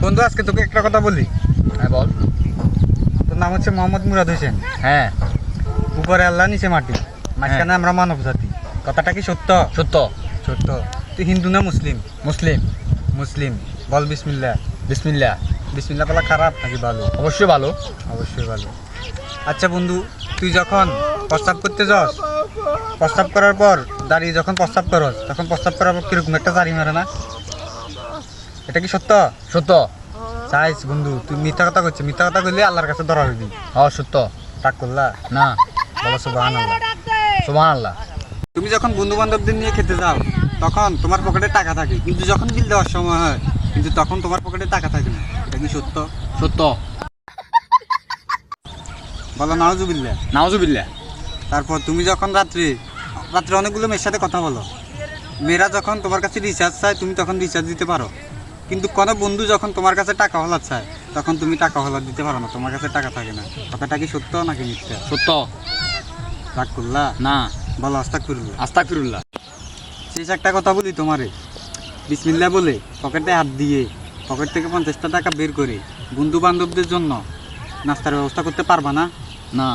বন্ধু আজকে তোকে একটা কথা বলি। হ্যাঁ বল। তোর নাম হচ্ছে মোহাম্মদ মুরাদ হোসেন। হ্যাঁ উপরে আল্লাহ নিচে মাটি, মাঝখানে আমরা মানব জাতি। কথাটা কি সত্য? সত্য। সত্য। তুই হিন্দু না মুসলিম? মুসলিম। মুসলিম। বল বিসমিল্লাহ। বিসমিল্লাহ। বিসমিল্লাহ বলা খারাপ নাকি ভালো? অবশ্যই ভালো। অবশ্যই ভালো। আচ্ছা বন্ধু, তুই যখন প্রস্তাব করতে যাস, প্রস্তাব করার পর দাঁড়িয়ে যখন প্রস্তাব করস, তখন প্রস্তাব করার পর কিরকম একটা দাঁড়ি মারে না? এটা কি সত্য? সত্য। চাইস বন্ধু, তুই মিথ্যা কথা করছিস। মিথ্যা কথা করলে আল্লাহর কাছে ধরা হইবি। সত্য। রাগ করলা? না। বলো সুবহানাল্লাহ। সুবহানাল্লাহ। তুমি যখন বন্ধু বান্ধবদের নিয়ে খেতে যাও, তখন তোমার পকেটে টাকা থাকে, কিন্তু যখন বিল দেওয়ার সময় হয়, কিন্তু তখন তোমার পকেটে টাকা থাকে না। এটা কি সত্য? সত্য। বলো নাউজুবিল্লাহ। নাউজুবিল্লাহ। তারপর তুমি যখন রাত্রে অনেকগুলো মেয়ের সাথে কথা বলো, মেয়েরা যখন তোমার কাছে রিচার্জ চায়, তুমি তখন রিচার্জ দিতে পারো, কিন্তু কোনো বন্ধু যখন তোমার কাছে টাকা হলার চায়, তখন তুমি টাকা হলার দিতে পারো না, তোমার কাছে টাকা থাকে না। কথাটা কি সত্য নাকি মিথ্যা? সত্য। রাগ করলা? না। বলো আস্তাগফিরুল্লাহ। আস্তাগফিরুল্লাহ। শেষ একটা কথা বলি তোমারে। বিসমিল্লাহ বলে পকেটে হাত দিয়ে পকেট থেকে 50টা টাকা বের করে বন্ধু বান্ধবদের জন্য নাস্তার ব্যবস্থা করতে পারবা না? না।